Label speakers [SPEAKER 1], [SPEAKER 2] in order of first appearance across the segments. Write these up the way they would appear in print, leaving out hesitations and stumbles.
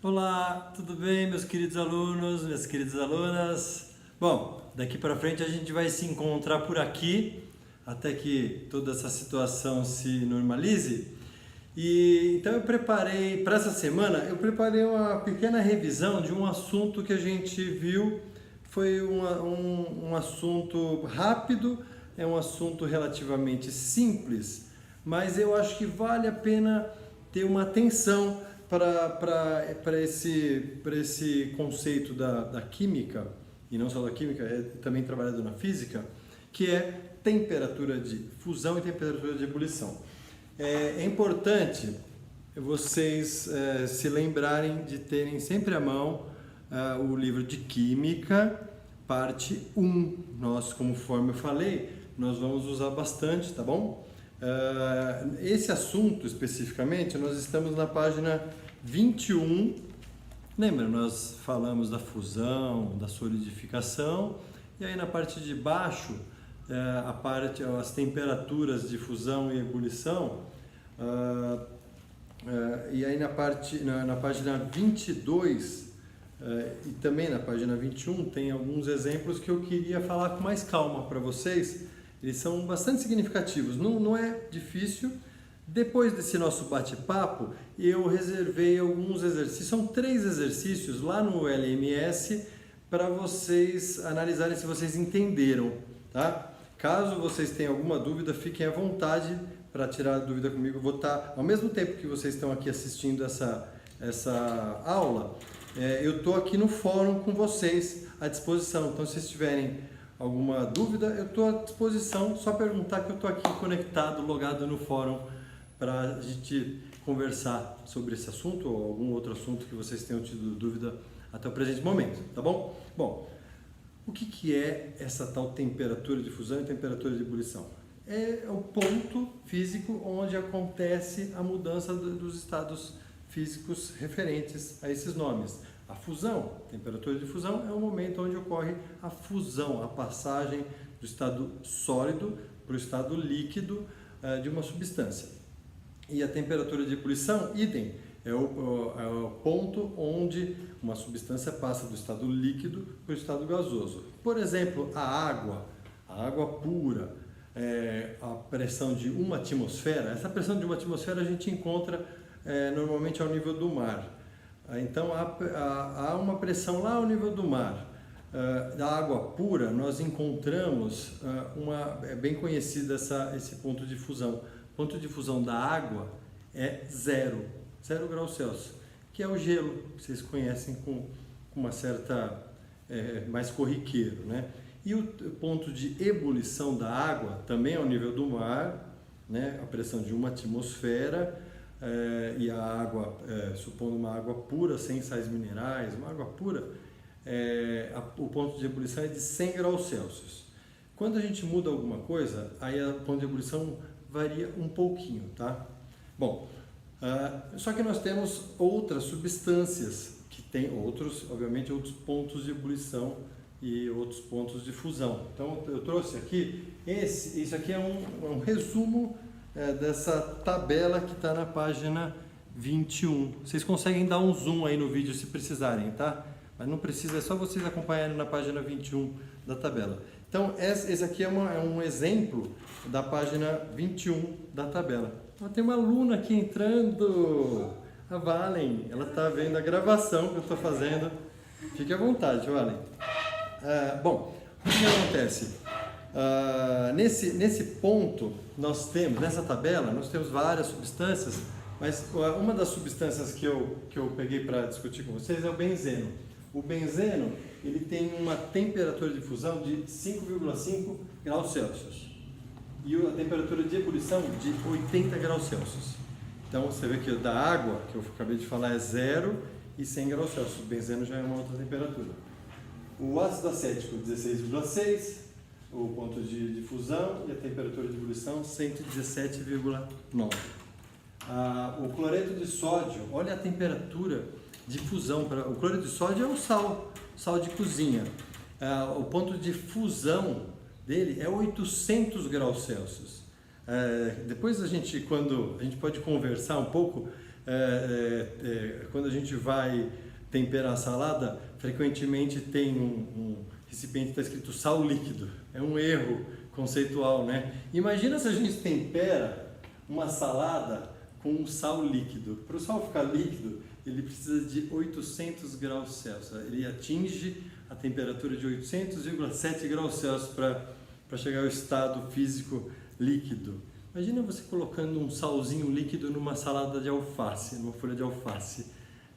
[SPEAKER 1] Olá, tudo bem, meus queridos alunos, minhas queridas alunas? Bom, daqui para frente a gente vai se encontrar por aqui até que toda essa situação se normalize. E então eu preparei para essa semana, uma pequena revisão de um assunto que a gente viu. Foi um assunto rápido, é um assunto relativamente simples, mas eu acho que vale a pena ter uma atenção para esse conceito da química, e não só da química, é também trabalhado na física, que é temperatura de fusão e temperatura de ebulição. É importante vocês se lembrarem de terem sempre à mão o livro de Química, parte 1. Nós, conforme eu falei, nós vamos usar bastante, tá bom? Esse assunto especificamente, nós estamos na página 21. Lembra, nós falamos da fusão, da solidificação, e aí na parte de baixo, as temperaturas de fusão e ebulição, e aí na página 22 e também na página 21 tem alguns exemplos que eu queria falar com mais calma para vocês. Eles são bastante significativos, não é difícil. Depois desse nosso bate-papo, eu reservei alguns exercícios, são 3 exercícios lá no LMS para vocês analisarem se vocês entenderam, tá? Caso vocês tenham alguma dúvida, fiquem à vontade para tirar a dúvida comigo. Eu vou estar, ao mesmo tempo que vocês estão aqui assistindo essa aula, eu estou aqui no fórum com vocês à disposição. Então, se vocês tiverem alguma dúvida, eu estou à disposição, só perguntar que eu estou aqui conectado, logado no fórum, para a gente conversar sobre esse assunto ou algum outro assunto que vocês tenham tido dúvida até o presente momento, tá bom? Bom, o que é essa tal temperatura de fusão e temperatura de ebulição? É o ponto físico onde acontece a mudança dos estados físicos referentes a esses nomes. A fusão, temperatura de fusão, é o momento onde ocorre a fusão, a passagem do estado sólido para o estado líquido de uma substância. E a temperatura de ebulição, idem, é o ponto onde uma substância passa do estado líquido para o estado gasoso. Por exemplo, a água pura, a pressão de 1 atmosfera. Essa pressão de 1 atmosfera a gente encontra normalmente ao nível do mar. Então há uma pressão lá ao nível do mar. Da água pura nós encontramos é bem conhecido esse ponto de fusão. O ponto de fusão da água é 0 graus Celsius, que é o gelo, que vocês conhecem com uma certa mais corriqueiro, né? E o ponto de ebulição da água também ao nível do mar, né? A pressão de 1 atmosfera, e a água, supondo uma água pura, sem sais minerais, uma água pura, o ponto de ebulição é de 100 graus Celsius. Quando a gente muda alguma coisa, aí o ponto de ebulição varia um pouquinho, tá? Bom, só que nós temos outras substâncias que têm obviamente, outros pontos de ebulição e outros pontos de fusão. Então, eu trouxe aqui, isso aqui é um resumo dessa tabela que está na página 21. Vocês conseguem dar um zoom aí no vídeo se precisarem, tá? Mas não precisa, é só vocês acompanharem na página 21 da tabela. Então, esse aqui é um exemplo da página 21 da tabela. Tem uma aluna aqui entrando, a Valen, ela está vendo a gravação que eu estou fazendo. Fique à vontade, Valen. Bom, o que acontece? Nesse ponto, nessa tabela, nós temos várias substâncias, mas uma das substâncias que eu peguei para discutir com vocês é o benzeno. O benzeno, ele tem uma temperatura de fusão de 5,5 graus Celsius e a temperatura de ebulição de 80 graus Celsius. Então, você vê que da água, que eu acabei de falar, é 0 e 100 graus Celsius. O benzeno já é uma outra temperatura. O ácido acético, 16,6, o ponto de fusão, e a temperatura de ebulição, 117,9. O cloreto de sódio, olha a temperatura de fusão. O cloreto de sódio é um sal de cozinha. O ponto de fusão dele é 800 graus Celsius. Depois quando a gente pode conversar um pouco quando a gente vai temperar a salada, frequentemente tem um recipiente que está escrito sal líquido. É um erro conceitual, né? Imagina se a gente tempera uma salada com um sal líquido. Para o sal ficar líquido, ele precisa de 800 graus Celsius. Ele atinge a temperatura de 800,7 graus Celsius para chegar ao estado físico líquido. Imagina você colocando um salzinho líquido numa salada de alface, numa folha de alface.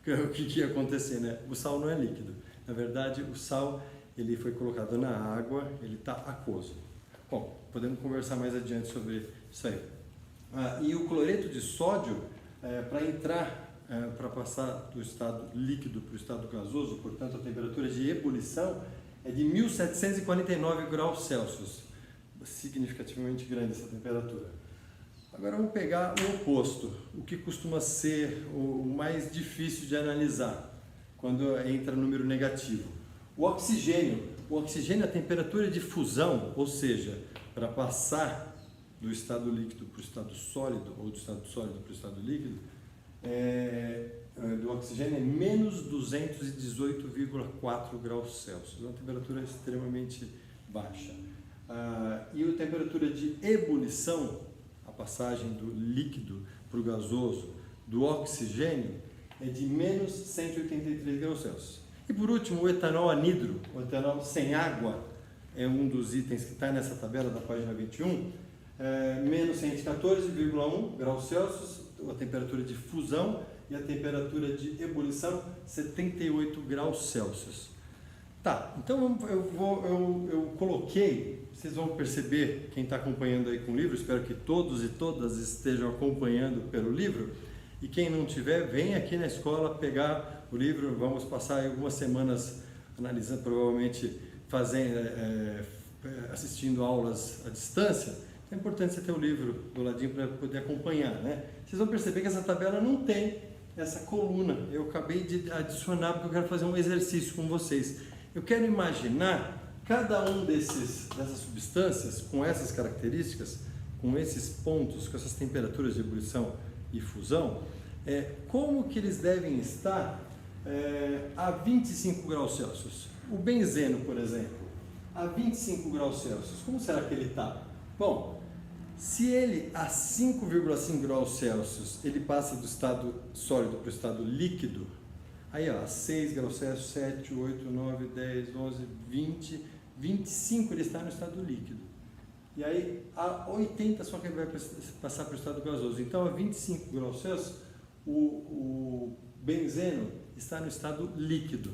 [SPEAKER 1] O que ia acontecer, né? O sal não é líquido. Na verdade, o sal ele foi colocado na água, ele está aquoso. Bom, podemos conversar mais adiante sobre isso aí. E o cloreto de sódio, para passar do estado líquido para o estado gasoso, portanto a temperatura de ebulição é de 1749 graus Celsius. Significativamente grande essa temperatura. Agora vamos pegar o oposto, o que costuma ser o mais difícil de analisar quando entra número negativo. O oxigênio, a temperatura de fusão, ou seja, para passar do estado líquido para o estado sólido, ou do estado sólido para o estado líquido, do oxigênio é menos 218,4 graus Celsius, uma temperatura extremamente baixa. E a temperatura de ebulição, a passagem do líquido para o gasoso, do oxigênio, é de menos 183 graus Celsius. E por último, o etanol anidro, o etanol sem água, é um dos itens que está nessa tabela da página 21, menos 114,1 graus Celsius, a temperatura de fusão, e a temperatura de ebulição, 78 graus Celsius. Tá, então eu coloquei, vocês vão perceber, quem está acompanhando aí com o livro, espero que todos e todas estejam acompanhando pelo livro, e quem não tiver, vem aqui na escola pegar o livro, vamos passar aí algumas semanas analisando, provavelmente assistindo aulas à distância. É importante você ter o livro do ladinho para poder acompanhar, né? Vocês vão perceber que essa tabela não tem essa coluna, eu acabei de adicionar porque eu quero fazer um exercício com vocês. Eu quero imaginar cada um dessas substâncias com essas características, com esses pontos, com essas temperaturas de ebulição e fusão, como que eles devem estar a 25 graus Celsius. O benzeno, por exemplo, a 25 graus Celsius, como será que ele está? Bom, se ele a 5,5 graus Celsius, ele passa do estado sólido para o estado líquido, aí ó, 6 graus Celsius, 7, 8, 9, 10, 11, 20, 25 ele está no estado líquido. E aí a 80 só que ele vai passar para o estado gasoso. Então a 25 graus Celsius o benzeno está no estado líquido.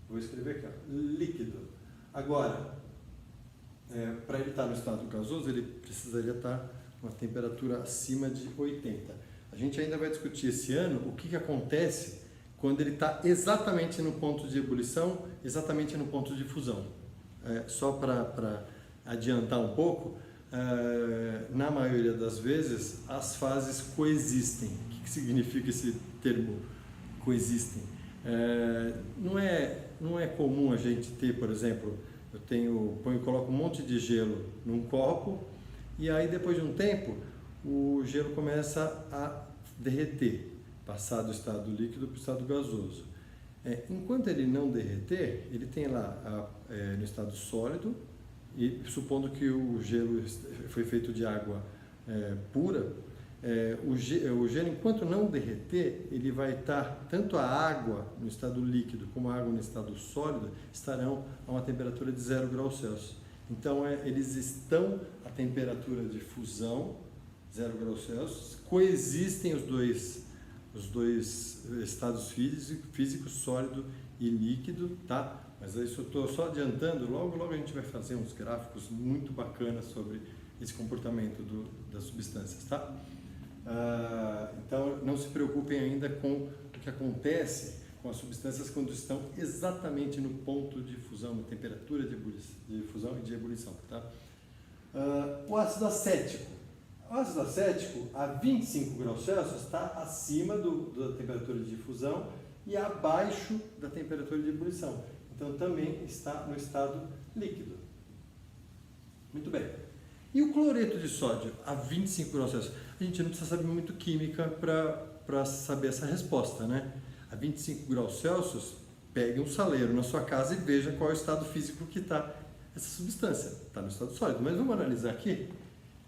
[SPEAKER 1] Vou escrever aqui, ó, líquido. Agora, para ele estar no estado gasoso, ele precisaria estar uma temperatura acima de 80. A gente ainda vai discutir esse ano o que acontece quando ele está exatamente no ponto de ebulição, exatamente no ponto de fusão. Só para adiantar um pouco, na maioria das vezes as fases coexistem. O que significa esse termo coexistem? Não é comum a gente ter, por exemplo, coloco um monte de gelo num copo e aí depois de um tempo o gelo começa a derreter, passar do estado líquido para o estado gasoso. Enquanto ele não derreter, ele tem lá no estado sólido, e supondo que o gelo foi feito de água pura, o gelo, enquanto não derreter, ele vai estar, tanto a água no estado líquido como a água no estado sólido estarão a uma temperatura de 0 graus Celsius. Então eles estão a temperatura de fusão, 0 graus Celsius, coexistem os dois estados físicos, sólido e líquido, tá? Mas isso eu estou só adiantando, logo a gente vai fazer uns gráficos muito bacanas sobre esse comportamento das substâncias, tá? Então não se preocupem ainda com o que acontece com as substâncias quando estão exatamente no ponto de fusão, na temperatura de fusão e de ebulição, tá? O ácido acético. O ácido acético, a 25 graus Celsius, está acima da temperatura de fusão e abaixo da temperatura de ebulição. Então, também está no estado líquido. Muito bem. E o cloreto de sódio, a 25 graus Celsius? A gente não precisa saber muito química para para saber essa resposta, né? A 25 graus Celsius, pegue um saleiro na sua casa e veja qual é o estado físico que está essa substância. Está no estado sólido, mas vamos analisar aqui.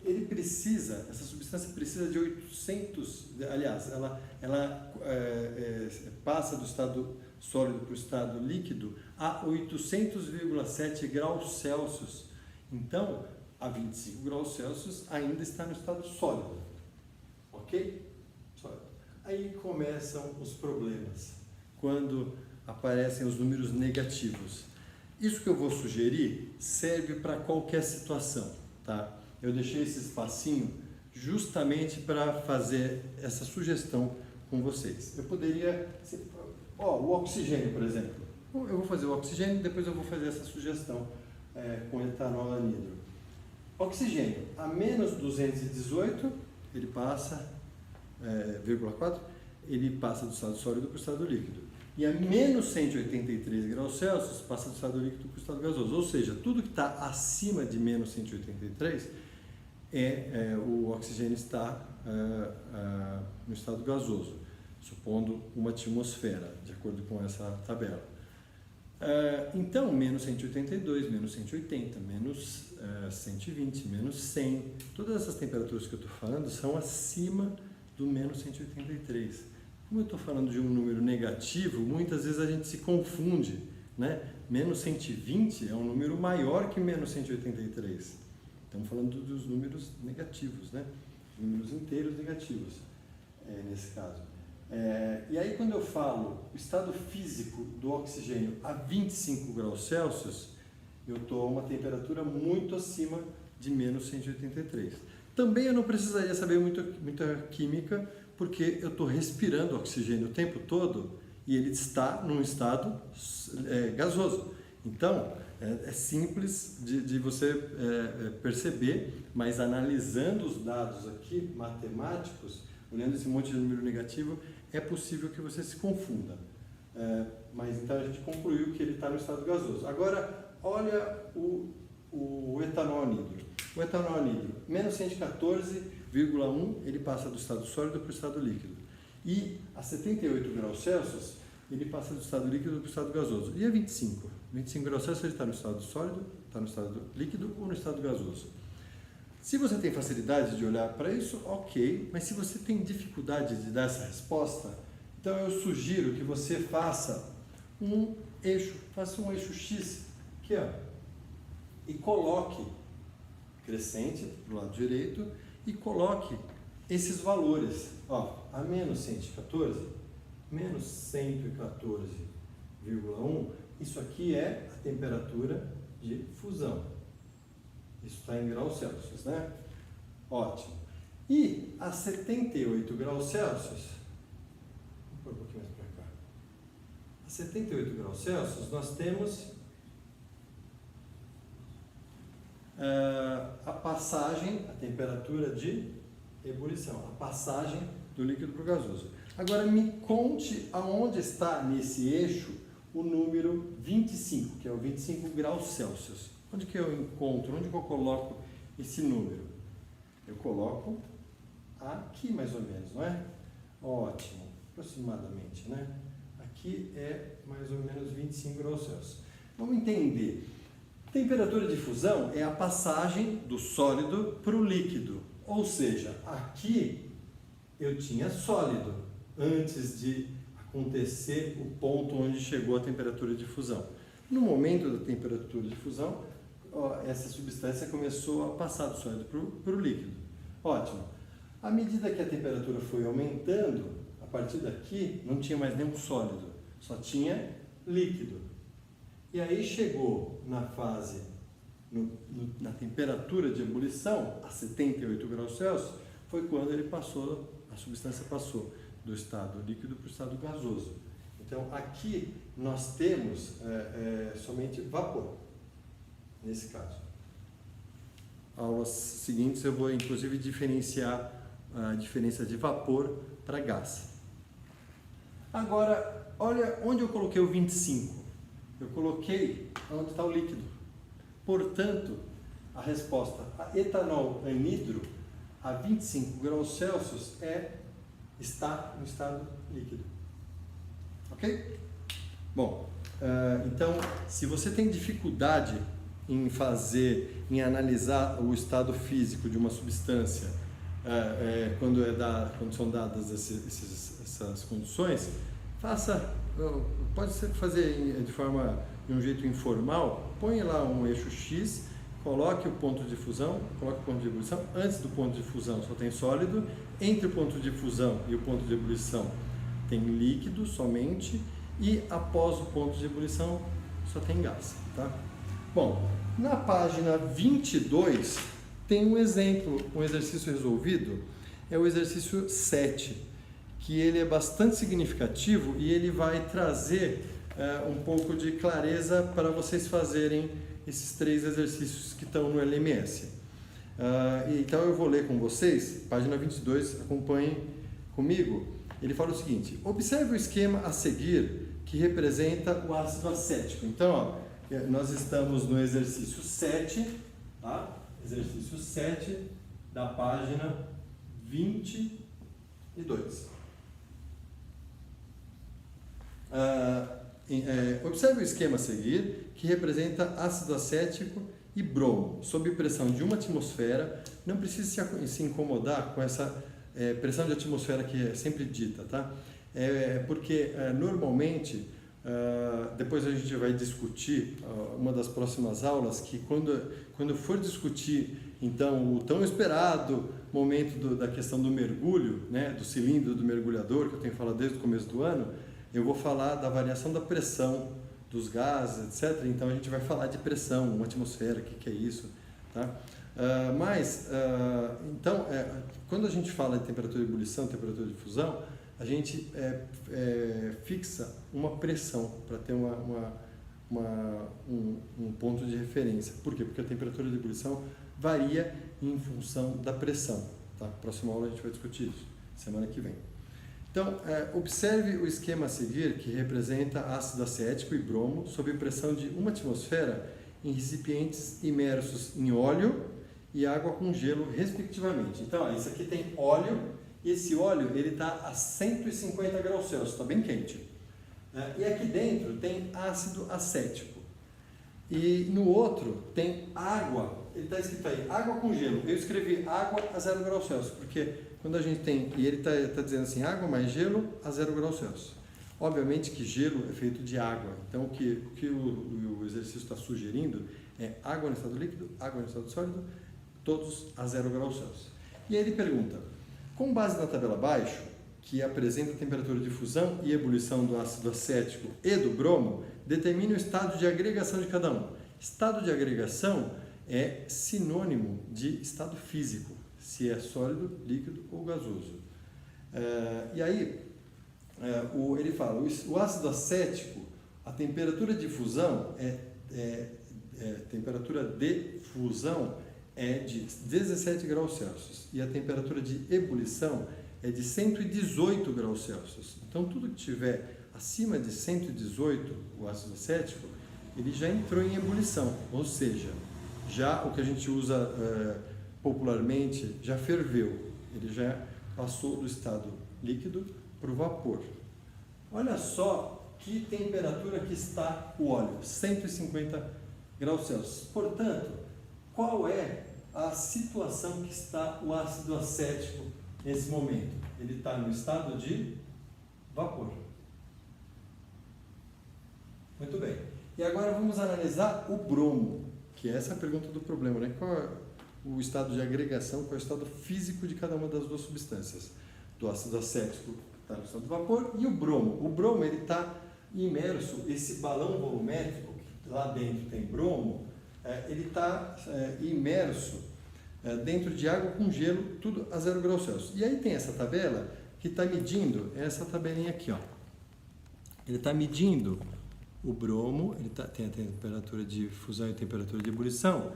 [SPEAKER 1] Essa substância precisa de 800, aliás, ela passa do estado sólido para o estado líquido a 800,7 graus Celsius. Então, a 25 graus Celsius ainda está no estado sólido. Ok? Sólido. Aí começam os problemas, quando aparecem os números negativos. Isso que eu vou sugerir serve para qualquer situação, tá? Eu deixei esse espacinho justamente para fazer essa sugestão com vocês. Eu poderia, o oxigênio, por exemplo. Eu vou fazer o oxigênio e depois eu vou fazer essa sugestão com etanol anidro. Oxigênio, a menos 218, ele passa, 0,4, ele passa do estado sólido para o estado líquido. E a menos 183 graus Celsius passa do estado líquido para o estado gasoso. Ou seja, tudo que está acima de menos 183, o oxigênio está no estado gasoso, supondo uma atmosfera, de acordo com essa tabela. Então, menos 182, menos 180, menos 120, menos 100, todas essas temperaturas que eu estou falando são acima do menos 183. Como eu estou falando de um número negativo, muitas vezes a gente se confunde, né? Menos 120 é um número maior que menos 183. Estamos falando dos números negativos, né? Números inteiros negativos, nesse caso. E aí, quando eu falo o estado físico do oxigênio a 25 graus Celsius, eu estou a uma temperatura muito acima de menos 183. Também eu não precisaria saber muita química, porque eu estou respirando oxigênio o tempo todo e ele está num estado gasoso. Então, é simples de você perceber, mas analisando os dados aqui, matemáticos, olhando esse monte de número negativo, é possível que você se confunda. Mas então a gente concluiu que ele está no estado gasoso. Agora, olha o etanol anidro. O etanol anidro, menos 114,1, ele passa do estado sólido para o estado líquido. E a 78 graus Celsius, ele passa do estado líquido para o estado gasoso. E a 25? 25 graus Celsius, ele está no estado sólido, está no estado líquido ou no estado gasoso. Se você tem facilidade de olhar para isso, ok. Mas se você tem dificuldade de dar essa resposta, então eu sugiro que você faça um eixo X, aqui, ó, e coloque crescente para o lado direito e coloque esses valores, ó, a menos 114, menos 114,1, isso aqui é a temperatura de fusão. Isso está em graus Celsius, né? Ótimo. E a 78 graus Celsius, vou pôr um pouquinho mais para cá. A 78 graus Celsius nós temos a passagem, a temperatura de ebulição, a passagem do líquido para o gasoso. Agora me conte aonde está nesse eixo o número 25, que é o 25 graus Celsius. Onde que eu encontro, onde que eu coloco esse número? Eu coloco aqui mais ou menos, não é? Ótimo, aproximadamente, né? Aqui é mais ou menos 25 graus Celsius. Vamos entender. Temperatura de fusão é a passagem do sólido para o líquido. Ou seja, aqui eu tinha sólido antes de acontecer o ponto onde chegou a temperatura de fusão. No momento da temperatura de fusão, essa substância começou a passar do sólido para o líquido. Ótimo. À medida que a temperatura foi aumentando, a partir daqui não tinha mais nenhum sólido, só tinha líquido. E aí chegou na fase, na temperatura de ebulição, a 78 graus Celsius, foi quando a substância passou do estado líquido para o estado gasoso. Então aqui nós temos somente vapor, nesse caso. Aulas seguintes eu vou inclusive diferenciar a diferença de vapor para gás. Agora, olha onde eu coloquei o 25. Eu coloquei onde está o líquido. Portanto, a resposta a etanol anidro a 25 graus Celsius é está no estado líquido. Ok? Bom, então, se você tem dificuldade em analisar o estado físico de uma substância quando são dadas essas condições, pode fazer de um jeito informal, põe lá um eixo X, coloque o ponto de fusão, coloque o ponto de ebulição. Antes do ponto de fusão só tem sólido, entre o ponto de fusão e o ponto de ebulição tem líquido somente, e após o ponto de ebulição só tem gás. Tá? Bom, na página 22 tem um exemplo, um exercício resolvido, é o exercício 7, que ele é bastante significativo e ele vai trazer um pouco de clareza para vocês fazerem esses 3 exercícios que estão no LMS. Então eu vou ler com vocês, página 22, acompanhem comigo. Ele fala o seguinte: observe o esquema a seguir que representa o ácido acético. Então, nós estamos no exercício 7, tá? Exercício 7 da página 22. Observe o esquema a seguir, que representa ácido acético e bromo, sob pressão de 1 atmosfera. Não precisa se incomodar com essa pressão de atmosfera que é sempre dita, tá? Porque normalmente, depois a gente vai discutir, uma das próximas aulas, que quando for discutir, então, o tão esperado momento da questão do mergulho, né, do cilindro do mergulhador, que eu tenho falado desde o começo do ano, eu vou falar da variação da pressão dos gases, etc. Então a gente vai falar de pressão, uma atmosfera, o que é isso, tá? Então, quando a gente fala de temperatura de ebulição, temperatura de fusão, a gente fixa uma pressão para ter um ponto de referência. Por quê? Porque a temperatura de ebulição varia em função da pressão. Tá? Próxima aula a gente vai discutir isso, semana que vem. Então, observe o esquema a seguir, que representa ácido acético e bromo sob pressão de 1 atmosfera em recipientes imersos em óleo e água com gelo, respectivamente. Então, isso aqui tem óleo, e esse óleo está a 150 graus Celsius, está bem quente. E aqui dentro tem ácido acético. E no outro tem água, ele está escrito aí, água com gelo. Eu escrevi água a 0 graus Celsius, porque quando a gente tem, e ele está dizendo assim, água mais gelo a 0 graus Celsius. Obviamente que gelo é feito de água, então o que o exercício está sugerindo é água no estado líquido, água no estado sólido, todos a 0 graus Celsius. E aí ele pergunta, com base na tabela abaixo, que apresenta a temperatura de fusão e ebulição do ácido acético e do bromo, determine o estado de agregação de cada um. Estado de agregação é sinônimo de estado físico, se é sólido, líquido ou gasoso. E aí, ele fala, o ácido acético, a temperatura de fusão temperatura de fusão é de 17 graus Celsius e a temperatura de ebulição é de 118 graus Celsius. Então, tudo que tiver acima de 118, o ácido acético, ele já entrou em ebulição, ou seja, já o que a gente usa popularmente já ferveu, ele já passou do estado líquido para o vapor. Olha só que temperatura que está o óleo, 150 graus Celsius. Portanto, qual é a situação que está o ácido acético nesse momento? Ele está no estado de vapor. Muito bem. E agora vamos analisar o bromo, que é essa a pergunta do problema, né? Qual é o estado de agregação, qual é o estado físico de cada uma das duas substâncias? Do ácido acético, que está no estado de vapor, e o bromo. O bromo, ele está imerso, esse balão volumétrico, que lá dentro tem bromo, ele está imerso dentro de água com gelo, tudo a 0 graus Celsius. E aí tem essa tabela que está medindo, essa tabelinha aqui, ó. Ele está medindo o bromo, ele tem a temperatura de fusão e a temperatura de ebulição.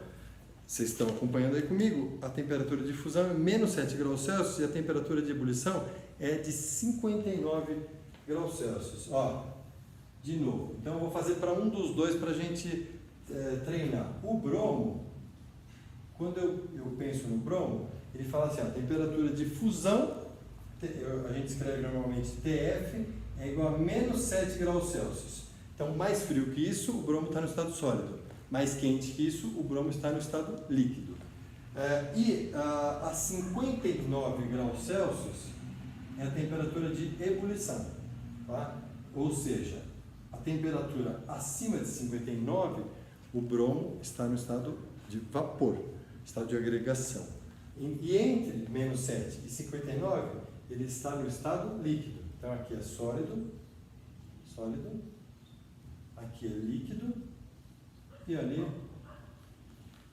[SPEAKER 1] Vocês estão acompanhando aí comigo? A temperatura de fusão é menos 7 graus Celsius e a temperatura de ebulição é de 59 graus Celsius. Ó, de novo. Então eu vou fazer para um dos dois para a gente treinar. O bromo, quando eu penso no bromo, ele fala assim, ó, temperatura de fusão, a gente escreve normalmente TF é igual a menos 7 graus Celsius. Então, mais frio que isso, o bromo está no estado sólido. Mais quente que isso, o bromo está no estado líquido. A 59 graus Celsius é a temperatura de ebulição. Tá? Ou seja, a temperatura acima de 59, o bromo está no estado de vapor, estado de agregação. E entre menos 7 e 59, ele está no estado líquido. Então aqui é sólido, aqui é líquido e ali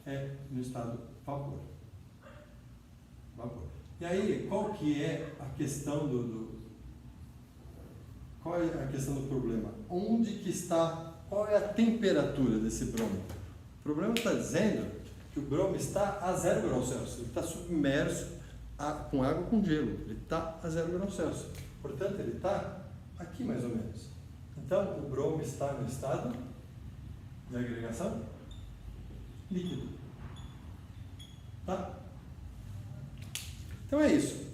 [SPEAKER 1] é no estado vapor. E aí, qual que é a questão qual é a questão do problema? Onde que está, qual é a temperatura desse bromo? O problema está dizendo que o bromo está a 0 graus Celsius, ele está submerso com água com gelo, ele está a 0 graus Celsius, portanto ele está aqui mais ou menos. Então o bromo está no estado de agregação líquido. Tá? Então é isso.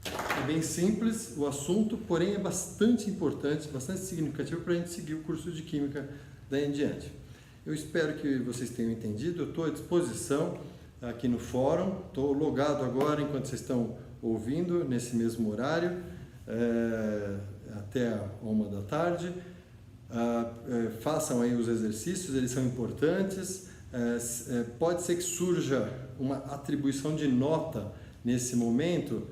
[SPEAKER 1] É bem simples o assunto, porém é bastante importante, bastante significativo para a gente seguir o curso de Química daí em diante. Eu espero que vocês tenham entendido, eu estou à disposição aqui no fórum, estou logado agora enquanto vocês estão ouvindo, nesse mesmo horário, até a 13h. Façam aí os exercícios, eles são importantes. Pode ser que surja uma atribuição de nota nesse momento.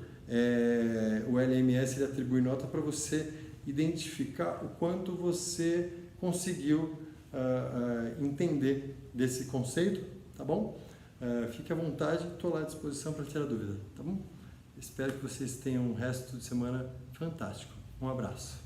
[SPEAKER 1] O LMS ele atribui nota para você identificar o quanto você conseguiu entender desse conceito, tá bom? Fique à vontade, estou lá à disposição para tirar dúvida, tá bom? Espero que vocês tenham um resto de semana fantástico. Um abraço.